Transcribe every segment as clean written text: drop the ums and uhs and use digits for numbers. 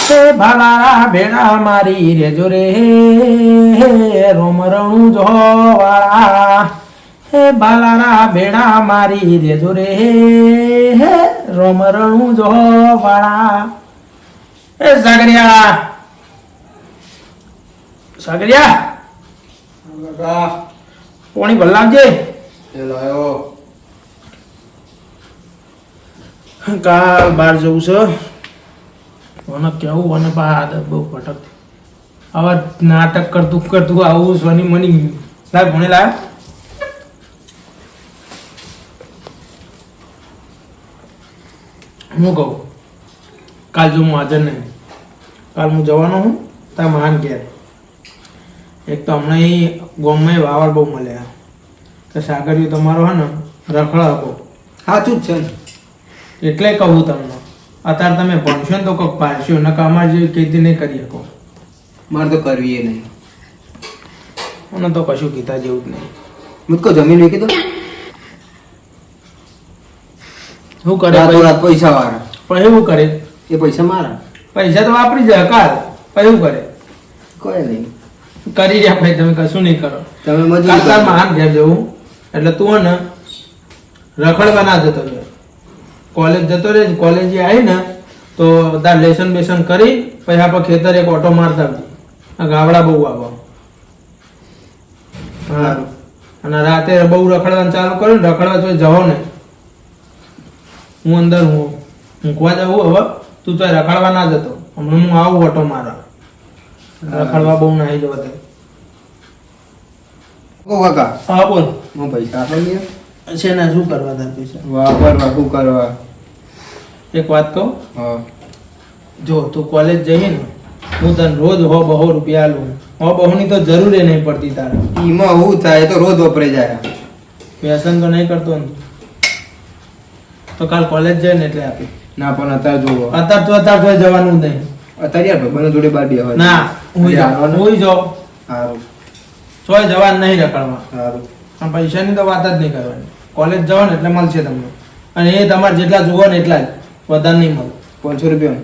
હે ભાલારા ભેડા મારી રેજો રે રોમ રણું જોવાળા હે ભાલારા ભેડા મારી રેજો રે રોમ રણું જોવાળા એ સાગરિયા પોણી ભલાવજે કાલ બહાર જવું છે મને કેવું અને આદત બહુ પટક આવા નાટક કરતું આવું સોની મની લાય ભણે લાય હું કહું કાલ જો હું હાજર નહીં કાલ હું જવાનો હું તાર મહાન ઘેર એક તો હમણાં ગોમમાં વાવર બહુ મળ્યા તો સાગરિયો તમારો હે ને રખડા આપો સાચું જ છે એટલે કહું તમને અત્યારે તમે ભણશો ને તો કંઈક પાડશો ને અમારે જેવી ખેતી નહીં કરી શકો મારે તો કરવી નહીં મને તો કશું કીધા જેવું જ નહીં મુજકો જમીન વેચી દો શું કરે રાતો ભાઈ? રાત પૈસા વાળા પણ એવું કરે એ પૈસા મારા પૈસા તો વાપરી જાય કાલ પણ એવું કરે કોઈ નહીં કરી રહ્યા ભાઈ તમે કશું નહીં કરો તમે કાલ મજૂરી તાર કરો. મહાન ઘેર જવું એટલે તું હે ને રખડવા ના જતો રહે કોલેજ જતો રહે કોલેજે આવી ને તો તાર લેસન બેસન કરી પછી આપણે ખેતર એક ઓટો મારતા આવજે. આ ગાવડા બહુ આવો હા અને રાતે બહુ રખડવાનું ચાલુ કર્યું ને રખડવા તો જવો ને હું અંદર મૂકવા જવું હવે તું તો રખડવા ના જતો હમણાં હું આવું ઓટો મારા રખડવા બહુ નાહી જવા દે ઓ કાકા હા બોલ હું પૈસા આપી દે છે ને શું કરવા તાર પૈસા વાપરવા શું કરવા એક વાત કહું હા જો તું કોલેજ જઈએ ને હું તને રોજ 100-200 રૂપિયા આલું 100-200 તો જરૂર નહીં પડતી તારે એમાં શું થાય એ તો રોજ વપરાઈ જાય વ્યસન તો નહીં કરતો ને તો કાલ કોલેજ જાય ને એટલે આપી ના પણ અત્યારે જુઓ અત્યારે તો જવાનું નહીં અત્યારે યાર ભાઈબંધો જોડે બાર બે હોય ના હું જાઉં સારું સોય જવાનું નહીં રખડવા સારું પણ પૈસાની તો વાત જ નહીં કરવાની કોલેજ જવાનું એટલે મળશે તમને અને એ તમારે જેટલા જુઓ ને એટલા જ વધારે નહીં મળે 500 રૂપિયા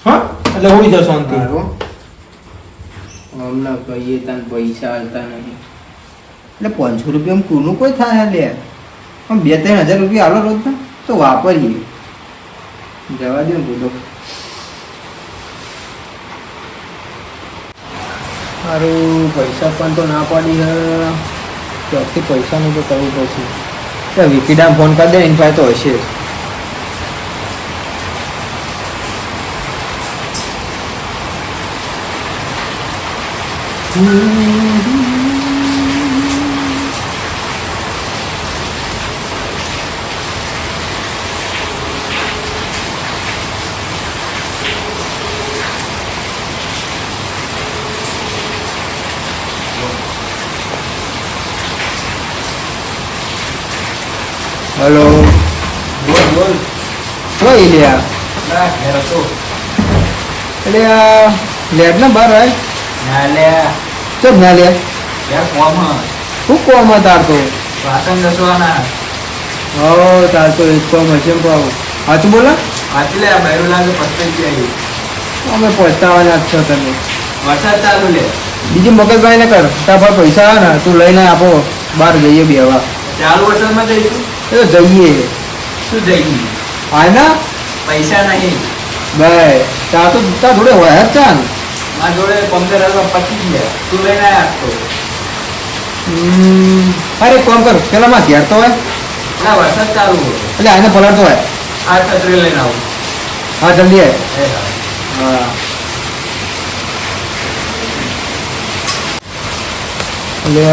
હા એટલે હોઈ જશો શાંતિ સારું હમણાં કહીએ તને પૈસા આવતા નહીં એટલે 500 રૂપિયામાં કોનું કોઈ થાય લે આમ 2-3 હજાર રૂપિયા આલો રોજ તો વાપરીએ જવા દે ને બોલો સારું પૈસા પણ તો ના પાડી હે ત્યાંથી પૈસાનું તો કરવું પડશે વિકીડા ફોન કરી દે એની પાસે તો હશે હેલો બોલ બોલ કોઈ લ્યા ના ઘેર હતો એટલે આ લેબ ને બહાર હોય ના લે ચમ ના લે યાર કોમ શું કોમ તારતો વાસણ ઘસવાના હો તારતો એક કોમ હશે ને પાવ સાચું બોલો વાંચી લે બહેરું લાગે પસ્તી આવી અમે પહોંચતાવાના જ છો તમે વરસાદ ચાલુ લે બીજી મગજભાઈ ને કર તાર પાસે પૈસા આવે ને તું લઈને આપો બહાર જઈએ બેવા ચાલુ વરસાદમાં જઈશું એ તો જઈએ શું જઈ હા ના પૈસા નહીં ભાઈ તાર તો તાર જોડે હોય જ ચાલ મારા જોડે 15,000 પચી ગયા તું લઈને આપતો અરે કોમ કર પેલા માં ઘેર તો હોય ના વરસાદ ચાલુ હોય એટલે આને પલટતો હોય આ છત્રી લઈને આવું હા જલ્દી આય એ હા. હા એટલે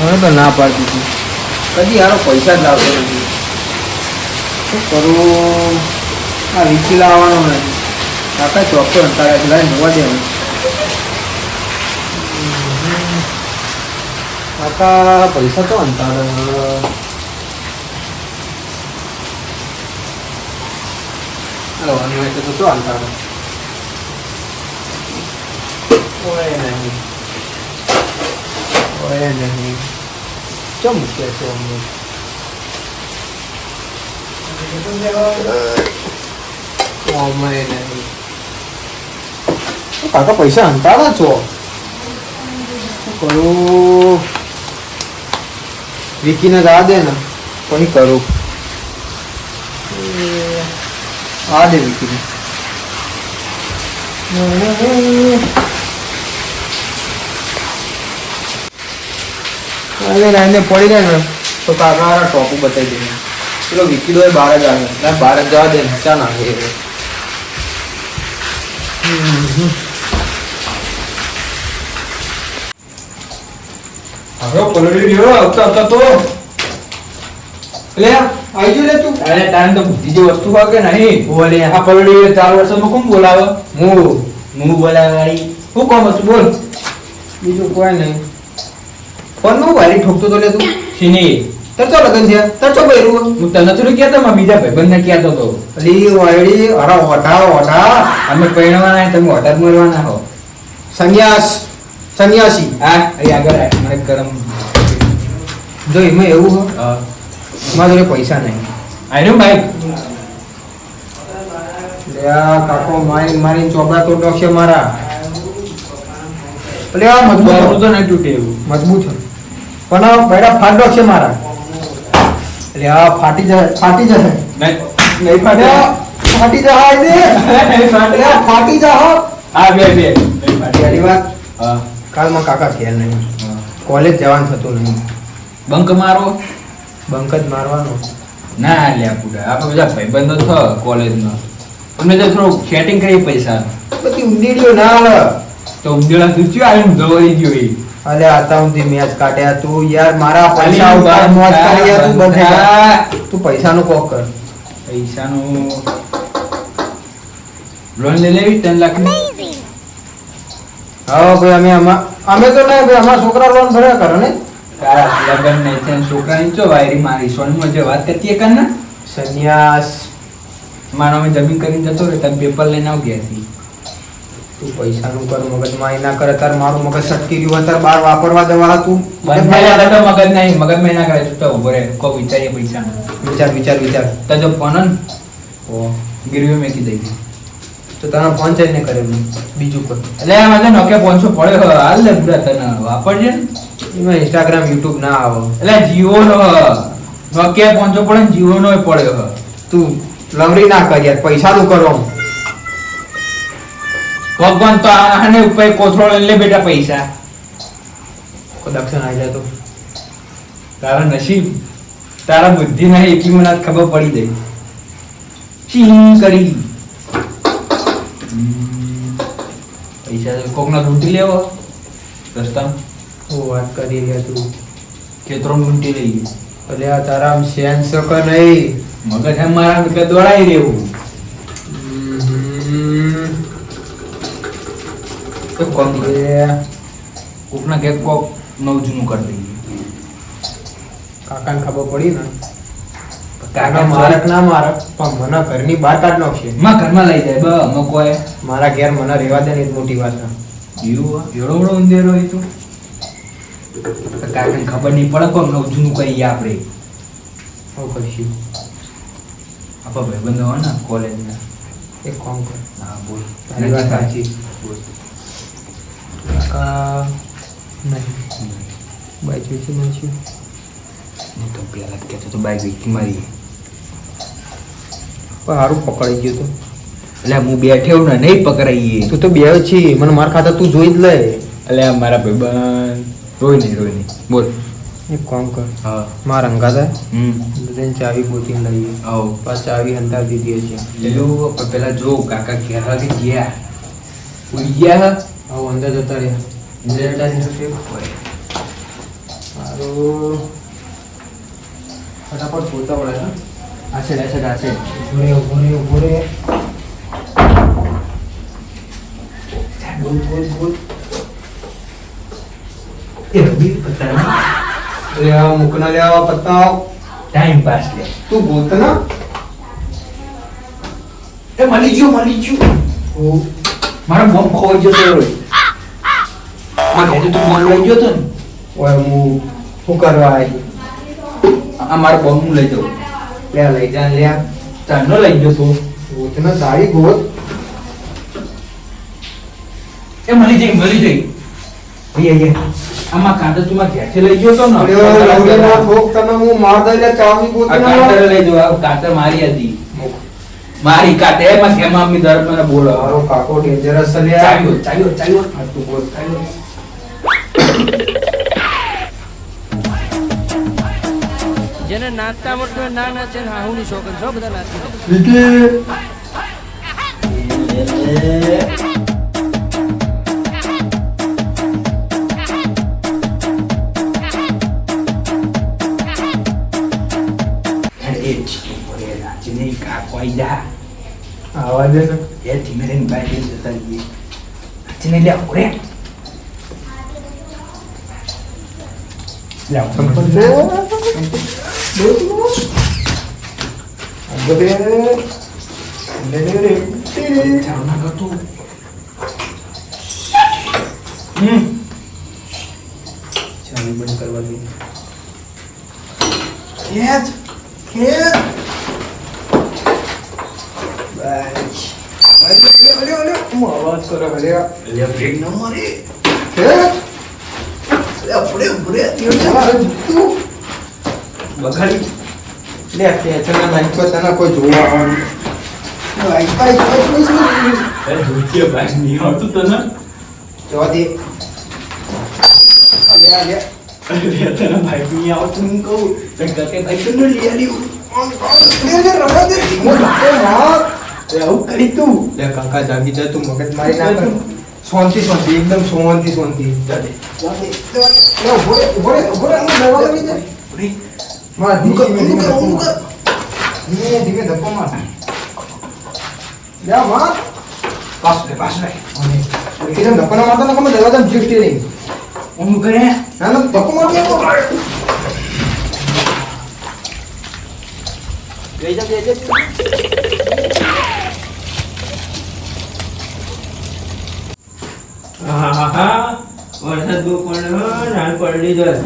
મને તો ના પાડતી હતી કદી યારો પૈસા જ લાવતો નથી શું કરું આ વીસી લાવવાનો નથી કાકા ચોખ્ખો અંતારે છે લાઈ જોવા દે હવે. કાકા પૈસા તો અંતારે લાવવાનું હોય તો શું અંતારે ઓય નહીં ઓય નહીં ચમ કે છે અમને ઓમાય નહીં. કાકા પૈસા હંતાડા છો. શું કરું? વિકીને જા દે ને પછી કરું. આ દે વિકીને. એને પડી જાય ને તો કાકા ટોપું બતાવી દે. પેલો વિકી દો બહાર જ આવે. બહાર જ જવા દે ને ચા નાખે. હવે પલડી રહ્યો આવતા તો લે આવી જો લે તું. અરે ટાઈમ તો બુદ્ધિ જે વસ્તુ હોય કે નહીં બોલે આ પલડી 4 વર્ષમાં કોણ બોલાવે હું બોલાવે વાળી શું કામ હતું બોલ બીજું કોઈ નહીં. ફોન નું વારી ઠોકતો તો લે તું. શીની તરચો લગન થયા તરચો બૈરું. હું તને થોડું કહેતો મારા બીજા ભાઈબંધને કહેતો હતો અલી વાયડી અરે ઓઢા અમે પરણવાના તમે હોટાર મરવાના હો સન્યાસી હા અહીં આગળ આય મને ગરમ જો એમાં એવું હો હા મારા જોડે પૈસા નહીં. આયરો બાઈક લે આ કાકો મારી ચોપડા તો ડોક્સે મારા. લે આ મજબૂત તો નહીં તૂટે એવું મજબૂત છે પણ આ પેડા ફાટો છે મારા. લે આ ફાટી જાય નહીં ફાટે ફાટી જાય દે નહીં ફાટે લે આ ફાટી જા. હા બે નહીં ફાટે પહેલી વાત હા કાલમાં કાકા ઘેર નહીં. કોલેજ જવાનું થતું નહીં. બંક મારો બંક જ મારવાનો. ના લ્યા પુડા આપણે બધા ભાઈબંધો છો કોલેજમાં અમે તો થોડું સેટિંગ કરી પૈસા બધી ઊંડીડીઓ ના હાલે. તો ઉંદેડા દૂચ્યું આવીને ધોઈ ગયો એ અલે આતા સુધી મેચ કાઢ્યા તું યાર મારા પૈસા ઉપર મોજ કરી યાર તું બધા તું પૈસાનું કોક કર. પૈસાનું લોન લઈ લેવી 3 લાખની હા ભાઈ અમે તો નહીં ભાઈ અમારા છોકરા લોન ભર્યા કરો ને. તારા લગન નહીં છે છોકરાની ચો વાયરી મારી સોનમાં જે વાત કરતી કર ને સંન્યાસ મારો અમે જમીન કરીને જતો રહે તમે પેપર લઈને આવ ઘેરથી તું પૈસાનું કર મગજમાં ના કરે તાર મારું મગજ સટકી રહ્યું તાર બાર વાપરવા દેવા તું બંધાયા તો મગજ નહીં મગજમાં ના કરે તો ઉભો રહે કો વિચારીએ પૈસાનો વિચાર તો જો ફોન ઓ ગીરવી મેકી દઈ તો તને ફોન ચાર્જ ને કરે બીજું કર. એટલે આમાં તો નોકે 500 પડ્યો હાલ લે પૂરા તને વાપરજે ને એમાં ઇન્સ્ટાગ્રામ યુટ્યુબ ના આવે. એટલે જીઓ નો નોકે 500 પડે ને જીઓ નો પડ્યો તું લવરી ના કર યાર પૈસાનું કરો. ભગવાન તો આને ઉપર કોથળો લઈ લે બેટા પૈસા કોઈ દક્ષિણ આવી જાય તો તારા નસીબ તારા બુદ્ધિ નહીં એટલી મને આજ ખબર પડી ગઈ ચીન કરી પૈસા કોકનો લૂંટી લેવો રસ્તામાં હું વાત કરી રહ્યા તું. ખેતરો લૂંટી લઈએ અલે આ તારા આમ સેન્સ કર નહીં. મગજ એમ મારા કે દોડાઈ રહેવું તો કોમ કોકના કે કોક નવ જૂનું કરી દઈએ કાકાને ખબર પડી ને કાકા કાકા મારક ના મારક પણ મને ઘરની બહાર કાઢ નાખશે. માં ઘરમાં લઈ જાય બ મકોય મારા ઘેર મને રહેવા દે ને એ જ મોટી વાત છે. એવું એવડો બડો અંધેરો હોય તો કાકાને ખબર નહીં પડે કોમ નવ જૂનું કહીએ આપણે શું કરશું? આપણા ભાઈબંધો હોય ને કોલેજના એક કામ કર. હા બોલ તારી વાત સાચી. બોલ કાકા નહીં બાજુ છે બાજુ હું તો પેલા જ કહેતો તો બાઈક વીકી મારી પણ સારું પકડી ગયું તો. એટલે હું બેઠે ને નહીં પકડાઈએ તું તો બે છી મને માર ખાતા તું જોઈ જ લે. એટલે મારા ભાઈબંધ રોય નહીં બોલ એક કામ કર હા મારા અંગા થાય હમ બધાને ચાવી ગોતીને લઈએ. આવો પાછા ચાવી હંતાર દીધી છે. લેલું પેલા જો કાકા ઘેર વાગે ગયા ઉઈ ગયા આવો અંદર જતા રહ્યા. સારું ફટાફટ પોતા પડે છે. આશે ઉભો રે બોલ. એ રવિ પત્તા લે આ મુકના લે આવા પત્તા ટાઈમ પાસ લે તું બોલતો ના. એ મળી ગયો મારો બોમ્બ ખોઈ ગયો તો માં તું બોમ્બ લઈ ગયો તો ને ઓય હું શું કરવા આવી? આ મારો બોમ્બ હું લઈ જાઉં લે લઈ જા લે. ચાંદનો લઈ ગયો તો ભૂતના દાઢી ગોત. એ મળી જઈ અહીંયા આમાં કાંટો તું માં ઘેરથી લઈ ગયો તો ને અરે રવડીના ઠોક તને હું માર દઈ લે ચાવી ગોત આ ના. કાંટર લઈ જો આ કાંટર મારી હતી મારી કાંટે એમાં કેમાં અમ્મી દરદ મને બોલો મારો કાકો ડેન્જરસ છે લ્યા. ચાલ્યો આ તું બોલ. જેને નાચતા આવડતું હોય ના નાચે ને હાહુની શોખન છો બધા નાચી લે. વિકી. આવા દે ને. સંપત દે. આગળ દે. લે. ચાવી બંધ કરવા દે ખેંચ. ખેંચ. બસ. અરે. હું અવાજ કરે અરે. બ્રેક ન મારે ખેંચ. તું. બગાડી લે ખેંચના લાઈન પર તને કોઈ જોવા આવવાનું. ધોતિયા ભાઈ નહીં આવતું તને જવા દે. લે. તને ભાઈ નહીં આવતું હું કહું તો કકે ભાઈ તને લઈ આવ્યું લે રવા દે. હું ધક્કો માર. આવું કરી તું લે કાકા જાગી જા તું મગજ મારી ના કર. શાંતિ એકદમ શાંતિ. જાડે લે ઉભો રે. હું દરવાજો લઈ જાય. માર ધીમે ધક્કો માર. ધીમે ધક્કો માર. લે માર. પાસ લે એકદમ ધક્કો ના મારતા ને તમે દરવાજા જીવ સ્ટીરિંગ. હું કરે ના ધક્કો માર દે. લઈ જા લઈ જા. વરસાદ બહુ પડ્યો નાન પડી જાય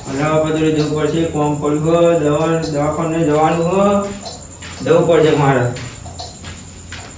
હલાવા પતરી જવું પડશે કોમ પડ્યું દવાખાને જવાનું હો જવું પડશે મારે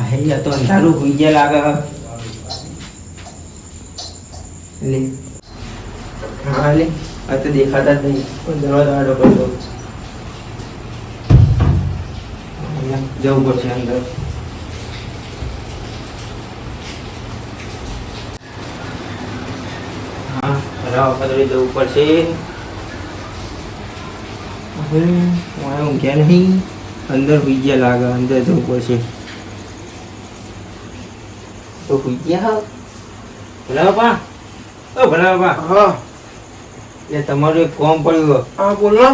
અહીંયા તો અંધારું હોઈ ગયા લાગે લે હા લે આ તો દેખાતા જ નહીં પણ દરવાજા આડો પડ્યો જવું પડશે અંદર હલાવા પતરી જવું પડશે હવે ઊંઘ્યા નહીં અંદર હોઈ ગયા લાગે અંદર જવું પડશે તો હોઈ ગયા ભલા બાપા ઓ ભલા બાપા હા એ તમારું એક કોમ પડ્યું હા બોલો.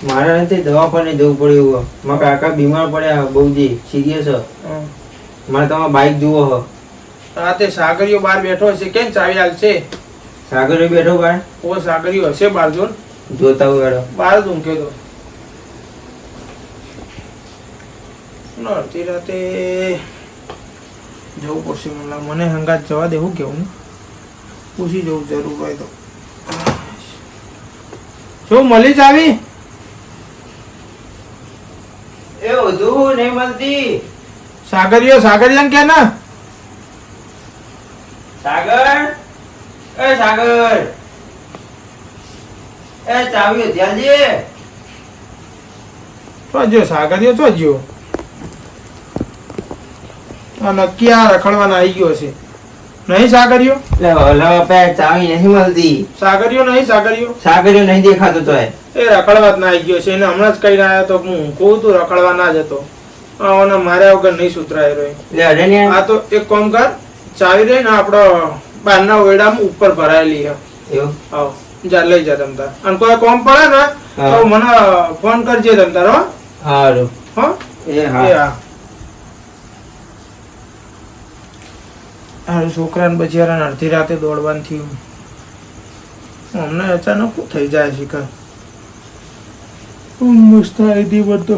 મારા નથી દવાખાને જવું પડ્યું મારા કાકા બીમાર પડ્યા બહુ જી સિરિયસ મારે તમારે બાઈક જુઓ હ રાતે સાગરીયો બહાર બેઠો હશે કેમ ચાવી હાલ છે સાગર બેઠો બાર ઓ સાગરીયો હશે બહાર જો જોતા હોય બેઠો બહાર જ ઊંઘ્યો તો અડધી રાતે જવું પડશે મને હંગાત જવા દેવું કેવું પૂછી જવું જરૂર હોય તો શું મળી ચાવી એ બધું નહીં મળતી સાગરિયા કે ના સાગર એ સાગર એ ચાવી ધ્યાન દે જો સાગરિયો તો જો આ નક્કી આ રખડવાના આવી ગયો છે નહીં સાગરિયો લે હલાવા પે ચાવી નહીં મળતી સાગરિયો સાગર નહીં દેખાતો તો એ રખડવા જ ના આવી ગયો છે એને હમણાં જ કહી રહ્યા તો હું કહું તું રખડવા ના જતો આને માર્યા વગર નહીં સુધરાય રહ્યો લે અરે ને આ તો એક કામ કર ચાવી રહી ને આપણો બહારના ઓરડામાં ઉપર ભરાયેલી હે એવું આવ જા લઈ જા તમ તાર અને કોઈ કોમ પડે ને તો મને ફોન કરજે તમ તાર હો હારું હો એ એ હા હા આ છોકરાને બચારાને અડધી રાતે દોડવાનું થયું અમને અચાનક શું થઈ જાય શિખર મસ્ત આવી હતી બધો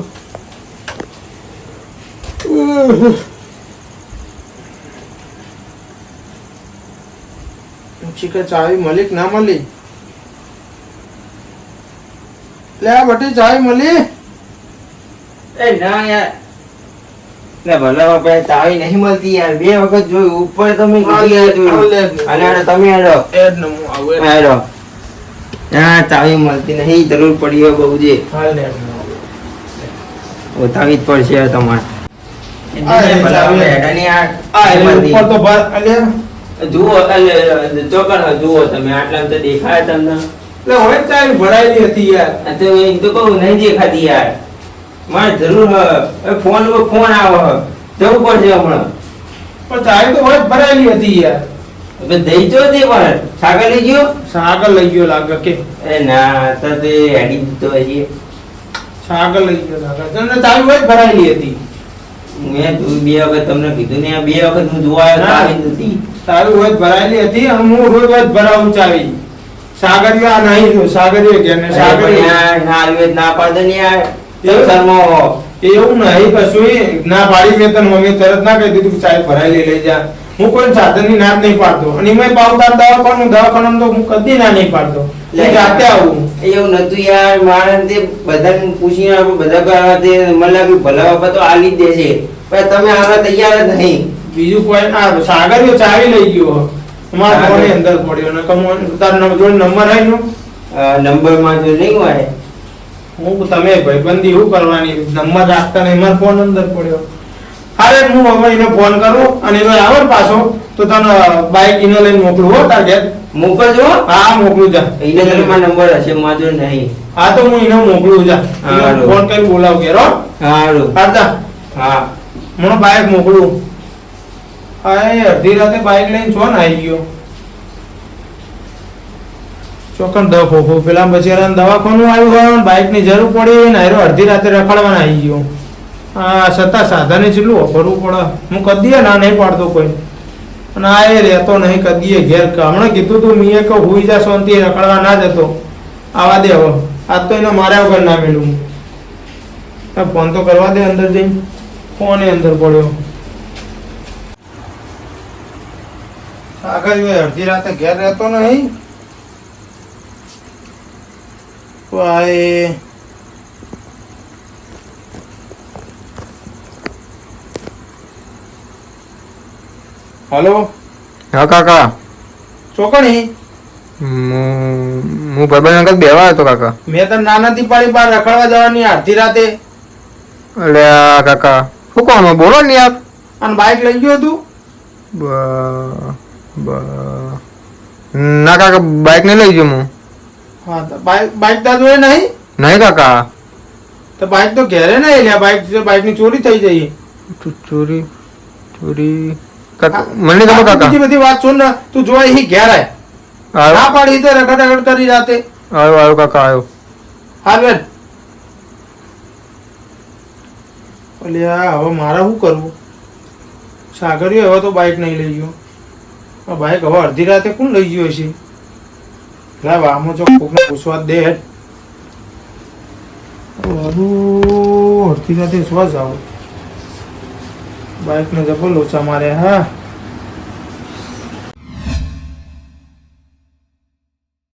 શિખર ચાવી મળી કે ના મળી લે આ બટી ચાવી મળી એ ના યાર એટલે ભલા બાપા ચાવી નહીં મળતી યાર, 2 વખત જોયું ઉપર તમે હાલ જોયું લે. અને આને તમે હેડો એ જ ને હું આવું એ. હેડો હા ચાવી મળતી નહીં, જરૂર પડી હોય બહુ જે હાલ લે હું આવું. ઉતાવી જ પડશે હવે તમારે આ રે ભલા ચાવી. બાપા હેડાની આ આ એટલે મળતી. ઉપર તો ભર અલ્યા. જુઓ એટલે ચોકડ જુઓ તમે આટલા તો દેખાય તમને એટલે હવે જ ચાવી ભરાયેલી હતી યાર. આ તો એમ તો કહું નહીં દેખાતી યાર, મારે જરૂર ફોન ફોન આવે હે. જવું પડશે હમણાં પણ ચાવી તો હવે જ ભરાયેલી હતી યાર. હવે દઈ જો તે પણ સાગર લઈ ગયો સાગર લઈ ગયો લાગે કે એ ના તો તે હેડી દીધો હજી સાગર લઈ ગયો લાગે. તને ચાવી હવે જ ભરાયેલી હતી. મેં 2 વખત તમને કીધું ને, 2 વખત હું જોવા આવ્યો તો આવી જ નથી. તારું હોય ભરાયેલી હતી અને હું રોજ રોજ ભરાવું ચાવી. સાગરિયો આ નહીં જો સાગરિયો કે ને અરે પણ સાગરિયો યાર ના આવ્યો જ ના પાડતો ને યાર એવું? સંસારમાં એવું નહીં કશું ના પાડી મેં તને મમ્મી તરત ના કહી દીધું કે ચાવી ભરાયેલી લઈ જા. હું કોઈ સાધનની ના જ નહીં પાડતો અને એમાં પાવતાર દવાખાનું તો હું કદી ના નહીં પાડતો. હું જાતે આવું. એવું નતું યાર, મારે તે બધાને પૂછીને આપણે બધા કરવા તે મને લાગ્યું ભલા બાપા તો આલી જ દેશે, પણ તમે આવા તૈયાર જ નહીં. બીજું કોઈ આ સાગરિયો ચાવી લઈ ગયો અમારા ફોન ની અંદર પડ્યો ને કમો તાર જોડે નંબર આવ્યો. નંબરમાં જો નહીં હોય હું તમે ભાઈબંધી શું કરવાની નંબર રાખતા નહીં, મારો ફોન અંદર પડ્યો. અરે હું હવે એને ફોન કરું અને એનો આવે ને પાછો તો તને બાઈક એને લઈને મોકલું હો તાર ઘેર. મોકલજો. હા મોકલું જા. એને તમારો નંબર હશે માજો નહીં. હા તો હું એને મોકલું જા. હા, એને હારું. ફોન કરી બોલાવ ઘેર હો. સારું. હારજા હા મને બાઈક મોકલું. હા એ અડધી રાતે બાઈક લઈને છો ને આવી ગયો ચોકન દખો પેલા બચેરાને દવાખાનું આવ્યું હોય ને બાઈક ની જરૂર પડી ને હારો અડધી રાતે રખડવાના આવી ગયો. હા છતાં સાધને જેટલું વાપરવું પડે. હું કદીએ ના નહીં પાડતો કોઈ અને આ એ રહેતો નહીં કદીએ ઘેર. હમણાં કીધું તું મેં કે હુઈ જા શાંતિ રખડવા ના જતો. આવા દે હવે આજ તો એને માર્યા વગર ના મેળવું. ફોન તો કરવા દે અંદર જઈને. ફોન એ અંદર પડ્યો. આગળ અડધી રાતે ઘેર રહેતો નહીં. ભાઈ હલો હા કાકા, ચોકણી હું ભાઈબંધ અંકલ બેવા હતો કાકા. મેં તને નાનાથી પાડી બહાર રખડવા જવાની અડધી રાતે એટલે આ કાકા શું કોણ બોલો ને યાર. અને બાઈક લઈ ગયો તું. ના કાકા બાઈક નહીં લઈ ગયો હું. હા તો બાઈક તાર જોડે નહીં. નહીં કાકા. તો બાઈક તો ઘેરે નહીં લ્યા. બાઈક ની ચોરી થઈ જઈ. ચોરી ચોરી કાકા મને નહીં ખબર કાકા. બીજી બધી વાત છોડ ને તું જોઈ અહીં ઘેર આય. આવ્યો ના પાડી તો રખડ રખડ કરી રાતે. આવ્યો કાકા આવ્યો. હા બેન અલ્યા હવે મારે શું કરવું. સાગરિયો હવે તો બાઈક નહીં લઈ ગયો. આ બાઈક હવે અડધી રાતે કોણ લઈ ગયો છે. લાવ આમાં જો કોકને પૂછવા દે. અડધી રાતે શું જાવ. બાઈક ને જબર લોચા મારે. હા